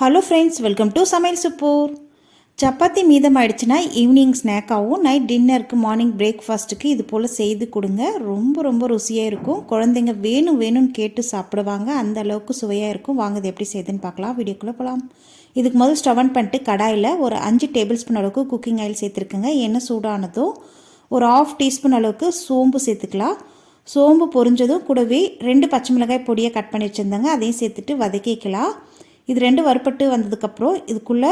Hello friends, welcome to சமையல் சுப்பூர். Chapati மீதமாயிடுச்சுன்னா evening ஸ்நாக்காகவும் night டின்னருக்கு morning பிரேக்ஃபாஸ்ட்டுக்கு இது போல் செய்து கொடுங்க. ரொம்ப ரொம்ப ருசியாக இருக்கும். குழந்தைங்க வேணும்னு கேட்டு சாப்பிடுவாங்க. அந்த அளவுக்கு சுவையாக இருக்கும். வாங்க இது எப்படி செய்யுதுன்னு பார்க்கலாம். வீடியோக்குள்ளே போகலாம். இதுக்கு முதல் ஸ்டவ் ஆன் பண்ணிட்டு கடாயில் ஒரு 5 டேபிள் ஸ்பூன் அளவுக்கு குக்கிங் ஆயில் சேர்த்துருக்குங்க. எண்ணெய் சூடானதும் ஒரு 1/2 டீஸ்பூன் அளவுக்கு சோம்பு சேர்த்துக்கலாம். சோம்பு பொரிஞ்சதும் கூடவே 2 பச்சை மிளகாய் பொடியை கட் பண்ணி வச்சுருந்தாங்க, அதையும் சேர்த்துட்டு வதக்கிக்கலாம். இது 2 வறுப்பட்டு வந்ததுக்கப்புறம் இதுக்குள்ளே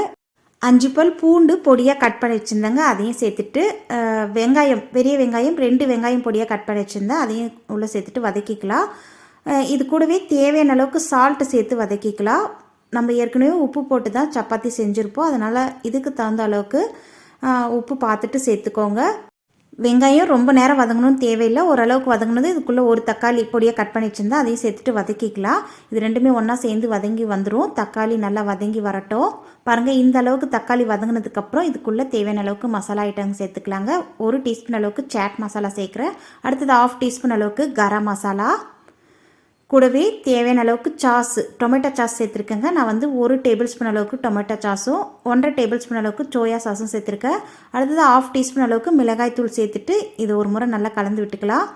5 பல் பூண்டு பொடியாக கட் பண்ணி வச்சுருந்தாங்க, அதையும் சேர்த்துட்டு வெங்காயம், பெரிய வெங்காயம் 2 வெங்காயம் பொடியாக கட் பண்ணி வச்சுருந்தேன், அதையும் உள்ளே சேர்த்துட்டு வதக்கிக்கலாம். இது கூடவே தேவையான அளவுக்கு சால்ட்டு சேர்த்து வதக்கிக்கலாம். நம்ம ஏற்கனவே உப்பு போட்டு தான் சப்பாத்தி செஞ்சுருப்போம், அதனால் இதுக்கு தகுந்த அளவுக்கு உப்பு பார்த்துட்டு சேர்த்துக்கோங்க. வெங்காயம் ரொம்ப நேரம் வதங்கணும்னு தேவையில்லை, ஓரளவுக்கு வதங்கினது. இதுக்குள்ளே ஒரு தக்காளி பொடியாக கட் பண்ணி வச்சுருந்தா அதையும் சேர்த்துட்டு வதக்கிக்கலாம். இது ரெண்டுமே ஒன்றா சேர்ந்து வதங்கி வந்துடும். தக்காளி நல்லா வதங்கி வரட்டும். பாருங்கள், இந்த அளவுக்கு தக்காளி வதங்கினதுக்கப்புறம் இதுக்குள்ளே தேவையான அளவுக்கு மசாலா ஐட்டம் சேர்த்துக்கலாங்க. 1 டீஸ்பூன் அளவுக்கு சாட் மசாலா சேர்க்குறேன். அடுத்தது 1/2 டீஸ்பூன் அளவுக்கு கரம் மசாலா, கூடவே தேவையான அளவுக்கு டொமேட்டோ சாஸ் சேர்த்துருக்கேங்க. நான் 1 டேபிள் ஸ்பூன் அளவுக்கு டொமேட்டோ சாஸும் 1.5 டேபிள் ஸ்பூன் அளவுக்கு சோயா சாஸும் சேர்த்துருக்கேன். அடுத்தது 1/2 டீஸ்பூன் அளவுக்கு மிளகாய் தூள் சேர்த்துட்டு இது ஒரு முறை நல்லா கலந்து விட்டுக்கலாம்.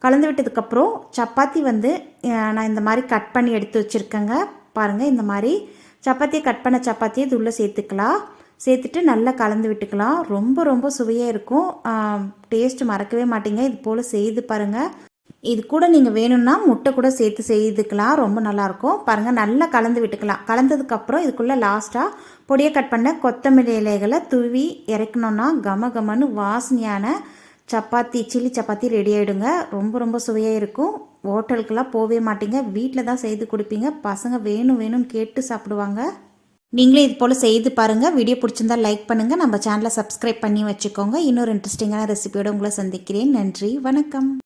கலந்து விட்டதுக்கப்புறம் சப்பாத்தி நான் இந்த மாதிரி கட் பண்ணி எடுத்து வச்சுருக்கேங்க. பாருங்கள், இந்த மாதிரி கட் பண்ண சப்பாத்தியை இது உள்ளே சேர்த்துக்கலாம். சேர்த்துட்டு நல்லா கலந்து விட்டுக்கலாம். ரொம்ப ரொம்ப சுவையாக இருக்கும். டேஸ்ட்டு மறக்கவே மாட்டீங்க. இது போல் செய்து பாருங்கள். இது கூட நீங்கள் வேணும்னா முட்டை கூட சேர்த்து செய்துக்கலாம், ரொம்ப நல்லாயிருக்கும். பாருங்கள், நல்லா கலந்து விட்டுக்கலாம். கலந்ததுக்கப்புறம் இதுக்குள்ளே லாஸ்ட்டாக பொடியை கட் பண்ண கொத்தமல்லி இலைகளை தூவி இறக்கணுன்னா கமன்னு வாசனையான சில்லி சப்பாத்தி ரெடி ஆகிடுங்க. ரொம்ப ரொம்ப சுவையாக இருக்கும். ஹோட்டலுக்கெல்லாம் போகவே மாட்டீங்க, வீட்டில் தான் செய்து கொடுப்பீங்க. பசங்க வேணும்னு கேட்டு சாப்பிடுவாங்க. நீங்களே இது போல் செய்து பாருங்கள். வீடியோ பிடிச்சிருந்தா லைக் பண்ணுங்கள். நம்ம சேனலை சப்ஸ்கிரைப் பண்ணி வச்சுக்கோங்க. இன்னொரு இன்ட்ரெஸ்டிங்கான ரெசிபியோடு உங்களை சந்திக்கிறேன். நன்றி, வணக்கம்.